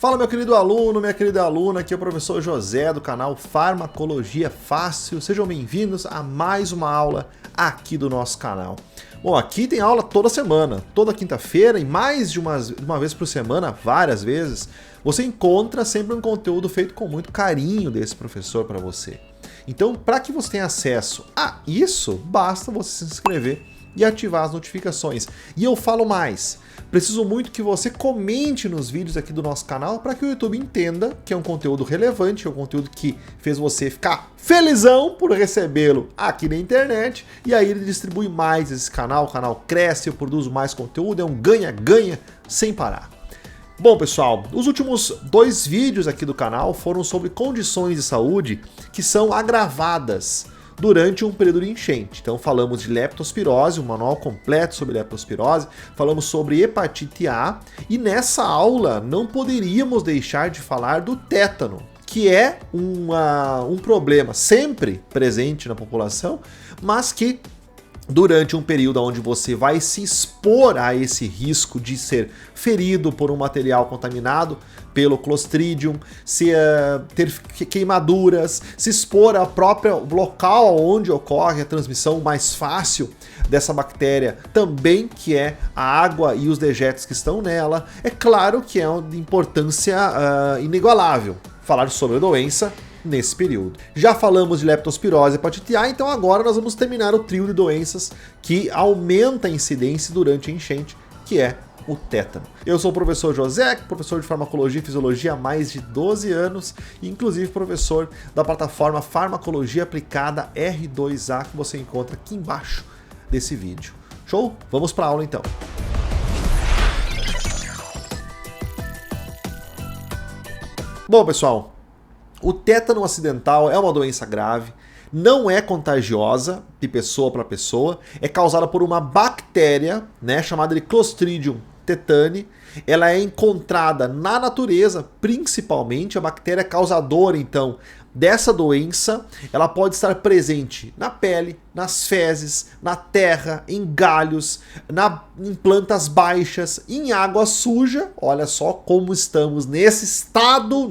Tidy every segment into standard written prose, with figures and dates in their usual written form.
Fala, meu querido aluno, minha querida aluna, aqui é o professor José do canal Farmacologia Fácil. Sejam bem-vindos a mais uma aula aqui do nosso canal. Bom, aqui tem aula toda semana, toda quinta-feira e mais de uma vez por semana, várias vezes, você encontra sempre um conteúdo feito com muito carinho desse professor para você. Então, para que você tenha acesso a isso, basta você se inscrever e ativar as notificações. E eu falo mais, preciso muito que você comente nos vídeos aqui do nosso canal para que o YouTube entenda que é um conteúdo relevante, é um conteúdo que fez você ficar felizão por recebê-lo aqui na internet, e aí ele distribui mais esse canal, o canal cresce, eu produzo mais conteúdo, é um ganha-ganha sem parar. Bom, pessoal, os últimos 2 vídeos aqui do canal foram sobre condições de saúde que são agravadas durante um período de enchente. Então falamos de leptospirose, um manual completo sobre leptospirose, falamos sobre hepatite A e nessa aula não poderíamos deixar de falar do tétano, que é um problema sempre presente na população, mas que durante um período onde você vai se expor a esse risco de ser ferido por um material contaminado pelo Clostridium, ter queimaduras, se expor ao próprio local onde ocorre a transmissão mais fácil dessa bactéria, também que é a água e os dejetos que estão nela, é claro que é de importância inigualável falar sobre a doença nesse período. Já falamos de leptospirose e hepatite A, então agora nós vamos terminar o trio de doenças que aumenta a incidência durante a enchente, que é o tétano. Eu sou o professor José, professor de Farmacologia e Fisiologia há mais de 12 anos, e inclusive professor da plataforma Farmacologia Aplicada R2A, que você encontra aqui embaixo desse vídeo. Show? Vamos para a aula então. Bom, pessoal, o tétano acidental é uma doença grave, não é contagiosa de pessoa para pessoa, é causada por uma bactéria, chamada de Clostridium tetani. Ela é encontrada na natureza, principalmente a bactéria causadora, então, dessa doença. Ela pode estar presente na pele, nas fezes, na terra, em galhos, em plantas baixas, em água suja. Olha só como estamos nesse estado,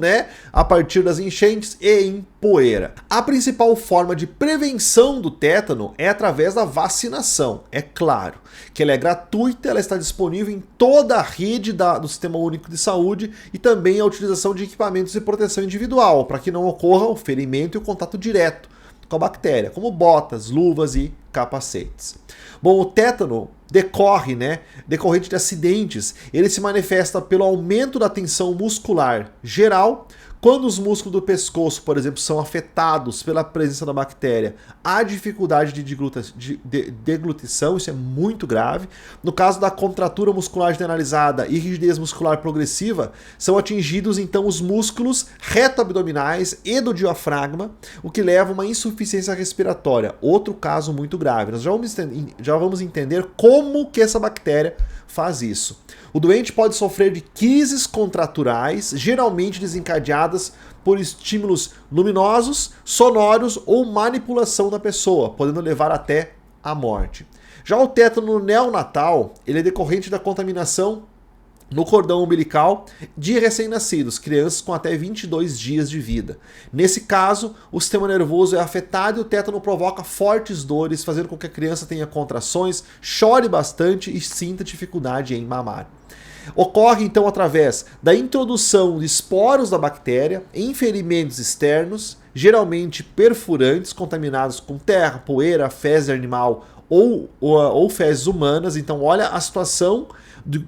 a partir das enchentes, e em poeira. A principal forma de prevenção do tétano é através da vacinação. É claro que ela é gratuita, ela está disponível em toda a rede do Sistema Único de Saúde, e também a utilização de equipamentos de proteção individual, para que não ocorra o ferimento e o contato direto com a bactéria, como botas, luvas e capacetes. Bom, o tétano decorrente de acidentes, ele se manifesta pelo aumento da tensão muscular geral. Quando os músculos do pescoço, por exemplo, são afetados pela presença da bactéria, há dificuldade de deglutição, isso é muito grave. No caso da contratura muscular generalizada e rigidez muscular progressiva, são atingidos então os músculos reto-abdominais e do diafragma, o que leva a uma insuficiência respiratória, outro caso muito grave. Nós já vamos entender como que essa bactéria faz isso. O doente pode sofrer de crises contraturais, geralmente desencadeadas por estímulos luminosos, sonoros ou manipulação da pessoa, podendo levar até a morte. Já o tétano neonatal, ele é decorrente da contaminação no cordão umbilical de recém-nascidos, crianças com até 22 dias de vida. Nesse caso, o sistema nervoso é afetado e o tétano provoca fortes dores, fazendo com que a criança tenha contrações, chore bastante e sinta dificuldade em mamar. Ocorre então através da introdução de esporos da bactéria em ferimentos externos, geralmente perfurantes, contaminados com terra, poeira, fezes animal ou fezes humanas. Então olha a situação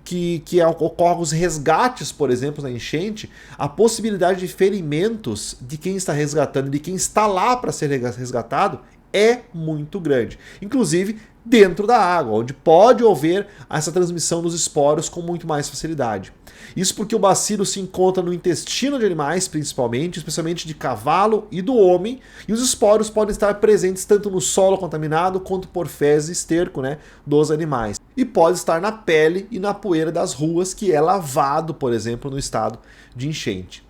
que ocorre os resgates, por exemplo, na enchente, a possibilidade de ferimentos de quem está resgatando, de quem está lá para ser resgatado, é muito grande. Inclusive dentro da água, onde pode haver essa transmissão dos esporos com muito mais facilidade. Isso porque o bacilo se encontra no intestino de animais, principalmente, especialmente de cavalo e do homem, e os esporos podem estar presentes tanto no solo contaminado quanto por fezes e esterco, dos animais. E pode estar na pele e na poeira das ruas, que é lavado, por exemplo, no estado de enchente.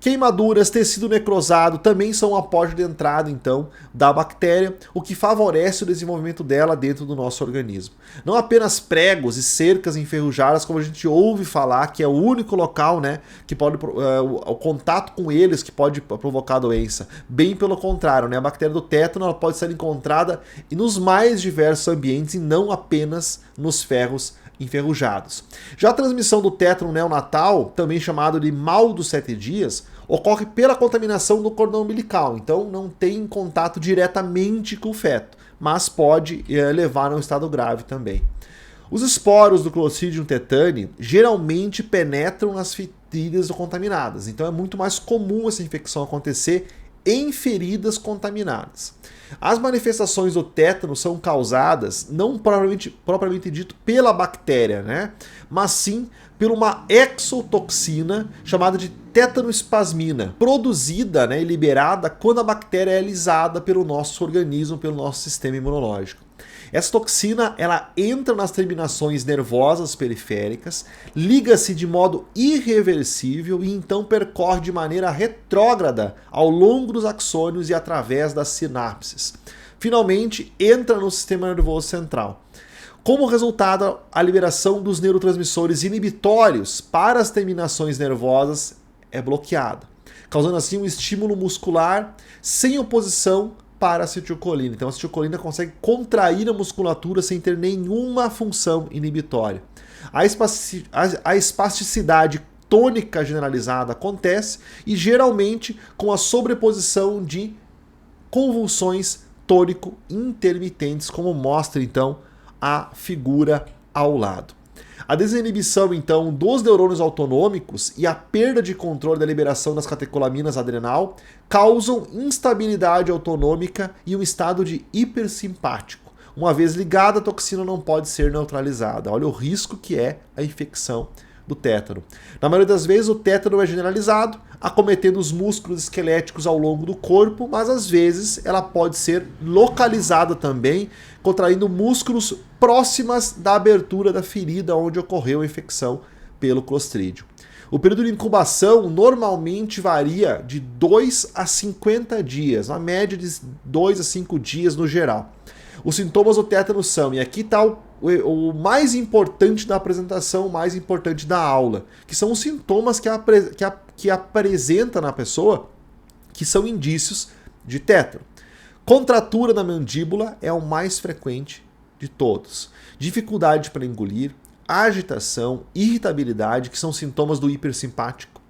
Queimaduras, tecido necrosado também são uma porta de entrada, então, da bactéria, o que favorece o desenvolvimento dela dentro do nosso organismo. Não apenas pregos e cercas enferrujadas, como a gente ouve falar, que é o único local, né, que pode, o contato com eles que pode provocar a doença. Bem pelo contrário, né, a bactéria do tétano ela pode ser encontrada nos mais diversos ambientes e não apenas nos ferros enferrujados. Já a transmissão do tétano neonatal, também chamado de mal dos 7 dias, ocorre pela contaminação do cordão umbilical, então não tem contato diretamente com o feto, mas pode levar a um estado grave também. Os esporos do Clostridium tetani geralmente penetram nas feridas contaminadas, então é muito mais comum essa infecção acontecer em feridas contaminadas. As manifestações do tétano são causadas, não propriamente dito pela bactéria, né? Mas sim por uma exotoxina chamada de tetanoespasmina, produzida, né, e liberada quando a bactéria é lisada pelo nosso organismo, pelo nosso sistema imunológico. Essa toxina ela entra nas terminações nervosas periféricas, liga-se de modo irreversível e então percorre de maneira retrógrada ao longo dos axônios e através das sinapses. Finalmente, entra no sistema nervoso central. Como resultado, a liberação dos neurotransmissores inibitórios para as terminações nervosas é bloqueada, causando assim um estímulo muscular sem oposição para a acetilcolina. Então a acetilcolina consegue contrair a musculatura sem ter nenhuma função inibitória. A espasticidade tônica generalizada acontece e geralmente com a sobreposição de convulsões tônico intermitentes, como mostra então a figura ao lado. A desinibição, então, dos neurônios autonômicos e a perda de controle da liberação das catecolaminas adrenal causam instabilidade autonômica e um estado de hipersimpático. Uma vez ligada, a toxina não pode ser neutralizada. Olha o risco que é a infecção do tétano. Na maioria das vezes, o tétano é generalizado, acometendo os músculos esqueléticos ao longo do corpo, mas às vezes ela pode ser localizada também, contraindo músculos próximas da abertura da ferida onde ocorreu a infecção pelo Clostridium. O período de incubação normalmente varia de 2 a 50 dias, na média de 2 a 5 dias no geral. Os sintomas do tétano são, e aqui está o mais importante da apresentação, o mais importante da aula, que são os sintomas que apresenta na pessoa, que são indícios de tétano. Contratura na mandíbula é o mais frequente de todos. Dificuldade para engolir, agitação, irritabilidade, que são sintomas do hipersimpático,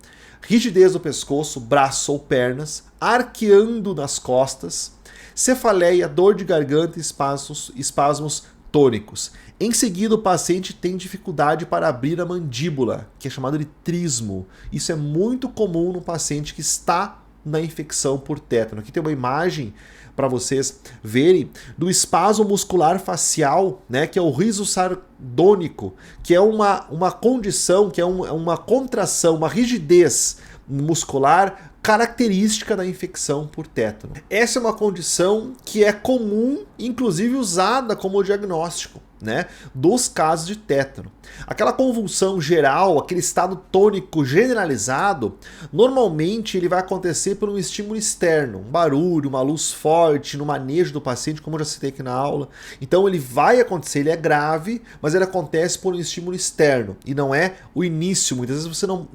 rigidez do pescoço, braço ou pernas, arqueando nas costas, cefaleia, dor de garganta e espasmos tônicos. Em seguida, o paciente tem dificuldade para abrir a mandíbula, que é chamado de trismo. Isso é muito comum no paciente que está na infecção por tétano. Aqui tem uma imagem para vocês verem do espasmo muscular facial, né, que é o riso sardônico, que é uma condição, que é uma contração, uma rigidez muscular característica da infecção por tétano. Essa é uma condição que é comum, inclusive usada como diagnóstico, né, dos casos de tétano. Aquela convulsão geral, aquele estado tônico generalizado, normalmente ele vai acontecer por um estímulo externo, um barulho, uma luz forte no manejo do paciente, como eu já citei aqui na aula. Então ele vai acontecer, ele é grave, mas ele acontece por um estímulo externo e não é o início. Muitas vezes você não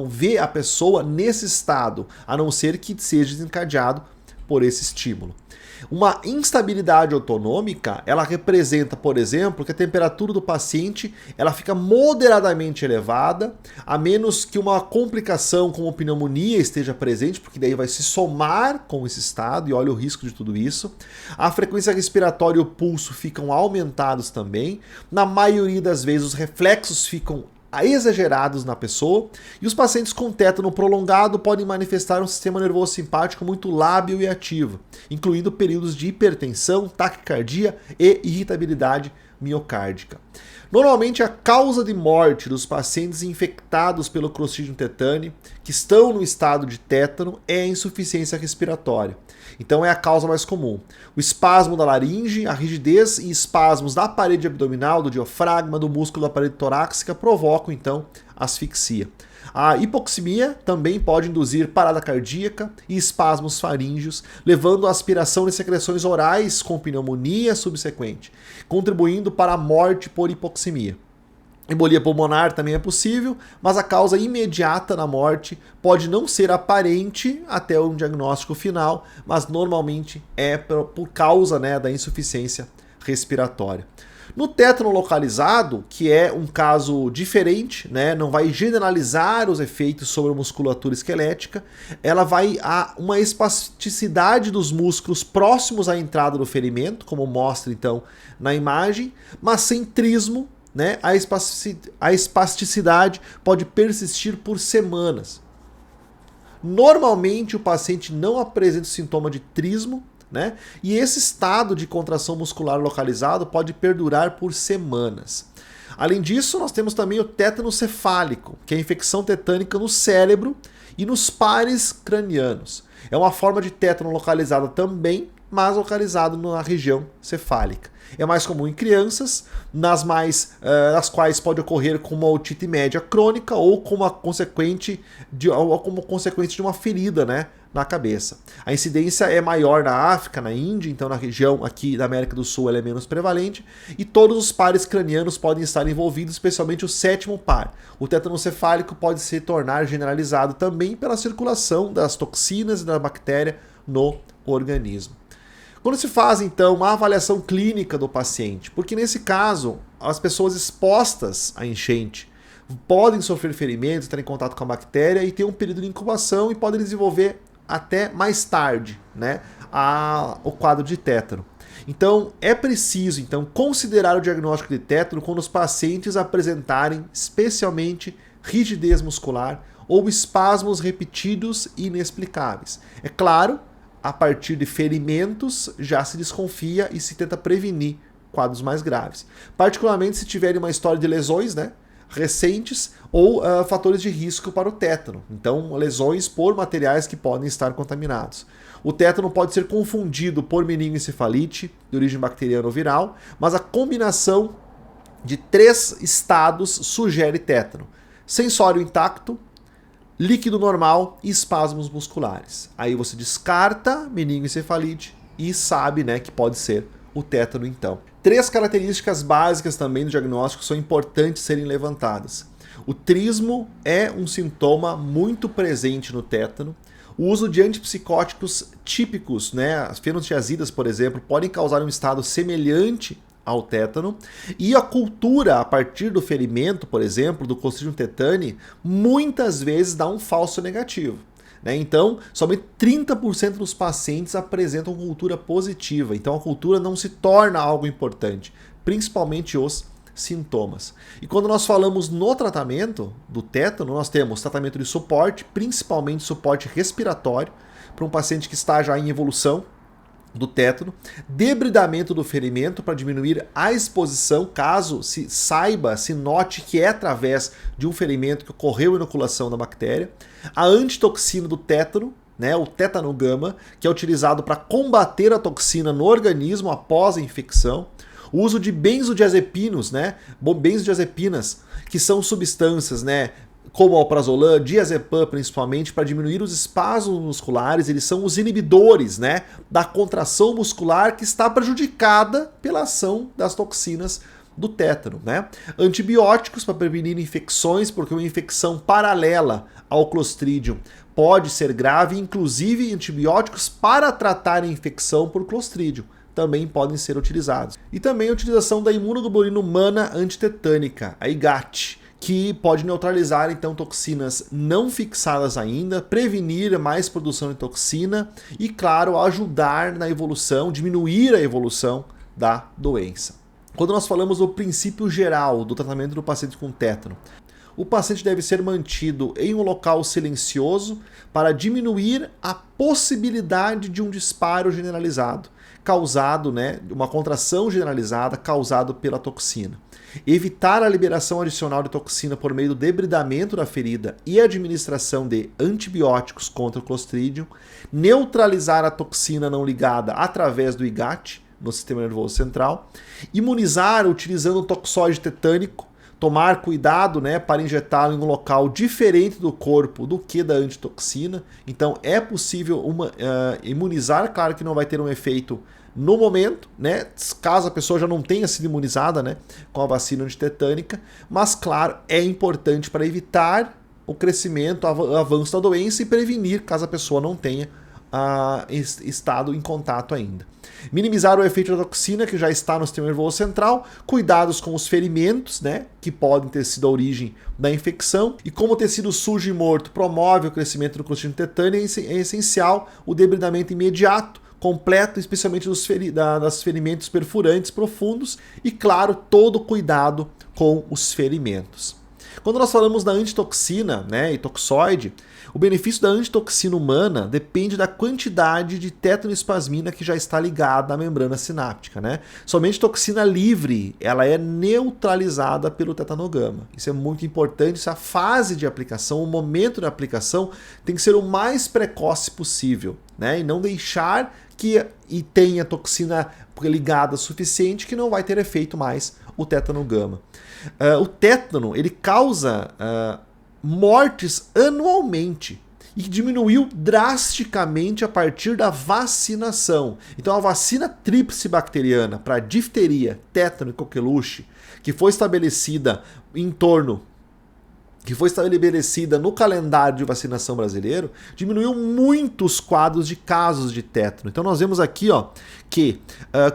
vê a pessoa nesse estado, a não ser que seja desencadeado por esse estímulo. Uma instabilidade autonômica, ela representa, por exemplo, que a temperatura do paciente ela fica moderadamente elevada, a menos que uma complicação como pneumonia esteja presente, porque daí vai se somar com esse estado, e olha o risco de tudo isso. A frequência respiratória e o pulso ficam aumentados também. Na maioria das vezes, os reflexos ficam exagerados na pessoa, e os pacientes com tétano prolongado podem manifestar um sistema nervoso simpático muito lábil e ativo, incluindo períodos de hipertensão, taquicardia e irritabilidade miocárdica. Normalmente a causa de morte dos pacientes infectados pelo Clostridium tetani, que estão no estado de tétano, é a insuficiência respiratória. Então é a causa mais comum. O espasmo da laringe, a rigidez e espasmos da parede abdominal, do diafragma, do músculo da parede torácica provocam então asfixia. A hipoxemia também pode induzir parada cardíaca e espasmos faríngeos, levando à aspiração de secreções orais com pneumonia subsequente, contribuindo para a morte por hipoxemia. Embolia pulmonar também é possível, mas a causa imediata na morte pode não ser aparente até um diagnóstico final, mas normalmente é por causa, né, da insuficiência respiratória. No tétano localizado, que é um caso diferente, né, não vai generalizar os efeitos sobre a musculatura esquelética, ela vai a uma espasticidade dos músculos próximos à entrada do ferimento, como mostra então na imagem, mas sem trismo, né, a espasticidade pode persistir por semanas. Normalmente o paciente não apresenta sintoma de trismo, né? E esse estado de contração muscular localizado pode perdurar por semanas. Além disso, nós temos também o tétano cefálico, que é a infecção tetânica no cérebro e nos pares cranianos. É uma forma de tétano localizada também, mas localizado na região cefálica. É mais comum em crianças, nas quais pode ocorrer com uma otite média crônica ou como consequência de uma ferida, né, na cabeça. A incidência é maior na África, na Índia, então na região aqui da América do Sul ela é menos prevalente, e todos os pares cranianos podem estar envolvidos, especialmente o sétimo par. O tétano cefálico pode se tornar generalizado também pela circulação das toxinas e da bactéria no organismo. Quando se faz, então, uma avaliação clínica do paciente, porque nesse caso, as pessoas expostas à enchente podem sofrer ferimentos, estar em contato com a bactéria e ter um período de incubação e podem desenvolver até mais tarde, né, o quadro de tétano. Então, é preciso considerar o diagnóstico de tétano quando os pacientes apresentarem especialmente rigidez muscular ou espasmos repetidos e inexplicáveis. É claro, a partir de ferimentos já se desconfia e se tenta prevenir quadros mais graves. Particularmente se tiverem uma história de lesões, né, recentes ou fatores de risco para o tétano. Então, lesões por materiais que podem estar contaminados. O tétano pode ser confundido por meningoencefalite, de origem bacteriana ou viral, mas a combinação de 3 estados sugere tétano. Sensório intacto, líquido normal e espasmos musculares. Aí você descarta meningoencefalite e sabe, né, que pode ser o tétano então. 3 características básicas também do diagnóstico são importantes serem levantadas. O trismo é um sintoma muito presente no tétano. O uso de antipsicóticos típicos, né, as fenotiazidas, por exemplo, podem causar um estado semelhante ao tétano, e a cultura a partir do ferimento, por exemplo, do Clostridium tetani, muitas vezes dá um falso negativo, né? Então, somente 30% dos pacientes apresentam cultura positiva, então a cultura não se torna algo importante, principalmente os sintomas. E quando nós falamos no tratamento do tétano, nós temos tratamento de suporte, principalmente suporte respiratório, para um paciente que está já em evolução do tétano, debridamento do ferimento para diminuir a exposição, caso se note que é através de um ferimento que ocorreu a inoculação da bactéria, a antitoxina do tétano, né, o tétano gama, que é utilizado para combater a toxina no organismo após a infecção, o uso de benzodiazepinos, né, benzodiazepinas, que são substâncias, né, como alprazolam, diazepam principalmente, para diminuir os espasmos musculares. Eles são os inibidores, né, da contração muscular que está prejudicada pela ação das toxinas do tétano, né? Antibióticos para prevenir infecções, porque uma infecção paralela ao Clostridium pode ser grave, inclusive antibióticos para tratar a infecção por Clostridium também podem ser utilizados. E também a utilização da imunoglobulina humana antitetânica, a IgAT, que pode neutralizar então toxinas não fixadas ainda, prevenir mais produção de toxina e, claro, ajudar na evolução, diminuir a evolução da doença. Quando nós falamos do princípio geral do tratamento do paciente com tétano, o paciente deve ser mantido em um local silencioso para diminuir a possibilidade de um disparo generalizado, causado, né, uma contração generalizada causada pela toxina. Evitar a liberação adicional de toxina por meio do debridamento da ferida e administração de antibióticos contra o Clostridium, neutralizar a toxina não ligada através do IgAT no sistema nervoso central, imunizar utilizando o toxoide tetânico, tomar cuidado, né, para injetá-lo em um local diferente do corpo do que da antitoxina. Então é possível imunizar, claro que não vai ter um efeito no momento, né, caso a pessoa já não tenha sido imunizada, né, com a vacina antitetânica, mas claro, é importante para evitar o crescimento, o avanço da doença e prevenir caso a pessoa não tenha estado em contato ainda. Minimizar o efeito da toxina que já está no sistema nervoso central, cuidados com os ferimentos, né, que podem ter sido a origem da infecção, e como o tecido sujo e morto promove o crescimento do clostridium tetani, é essencial o debridamento imediato, completo, especialmente dos ferimentos perfurantes profundos e, claro, todo cuidado com os ferimentos. Quando nós falamos da antitoxina, né, e toxoide, o benefício da antitoxina humana depende da quantidade de tetanoespasmina que já está ligada à membrana sináptica, né? Somente toxina livre, ela é neutralizada pelo tetanogama. Isso é muito importante, a fase de aplicação, o momento da aplicação tem que ser o mais precoce possível, né? E não deixar que tenha toxina ligada suficiente que não vai ter efeito mais o tetanogama. O tétano, ele causa mortes anualmente e diminuiu drasticamente a partir da vacinação. Então a vacina tríplice bacteriana para difteria, tétano e coqueluche, que foi estabelecida no calendário de vacinação brasileiro, diminuiu muito os quadros de casos de tétano. Então nós vemos aqui, ó, que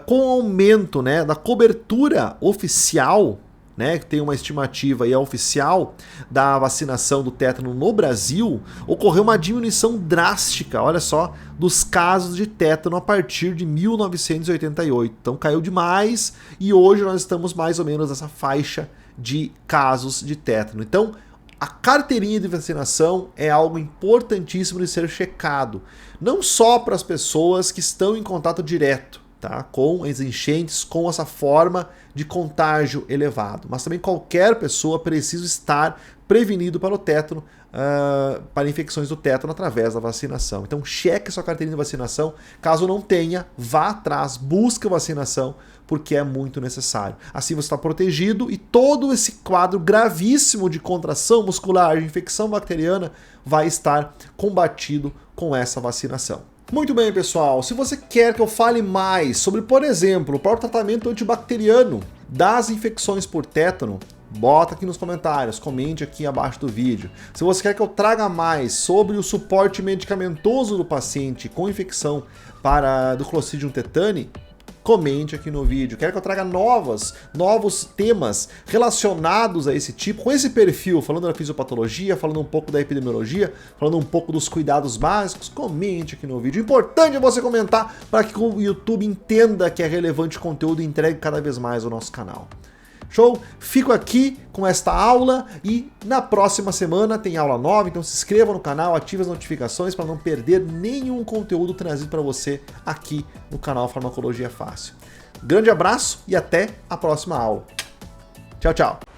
com o aumento, né, da cobertura oficial, né, que tem uma estimativa aí oficial da vacinação do tétano no Brasil, ocorreu uma diminuição drástica, olha só, dos casos de tétano a partir de 1988. Então caiu demais e hoje nós estamos mais ou menos nessa faixa de casos de tétano. Então a carteirinha de vacinação é algo importantíssimo de ser checado, não só para as pessoas que estão em contato direto, tá, com as enchentes, com essa forma de contágio elevado, mas também qualquer pessoa precisa estar prevenido para o tétano, para infecções do tétano através da vacinação. Então cheque sua carteirinha de vacinação, caso não tenha, vá atrás, busque a vacinação, porque é muito necessário. Assim você está protegido e todo esse quadro gravíssimo de contração muscular, de infecção bacteriana, vai estar combatido com essa vacinação. Muito bem, pessoal, se você quer que eu fale mais sobre, por exemplo, o próprio tratamento antibacteriano das infecções por tétano, bota aqui nos comentários, comente aqui abaixo do vídeo. Se você quer que eu traga mais sobre o suporte medicamentoso do paciente com infecção do Clostridium tetani, comente aqui no vídeo. Quero que eu traga novos temas relacionados a esse tipo, com esse perfil, falando da fisiopatologia, falando um pouco da epidemiologia, falando um pouco dos cuidados básicos, comente aqui no vídeo. O importante é você comentar para que o YouTube entenda que é relevante o conteúdo e entregue cada vez mais ao nosso canal. Show? Fico aqui com esta aula e na próxima semana tem aula nova, então se inscreva no canal, ative as notificações para não perder nenhum conteúdo trazido para você aqui no canal Farmacologia Fácil. Grande abraço e até a próxima aula. Tchau, tchau!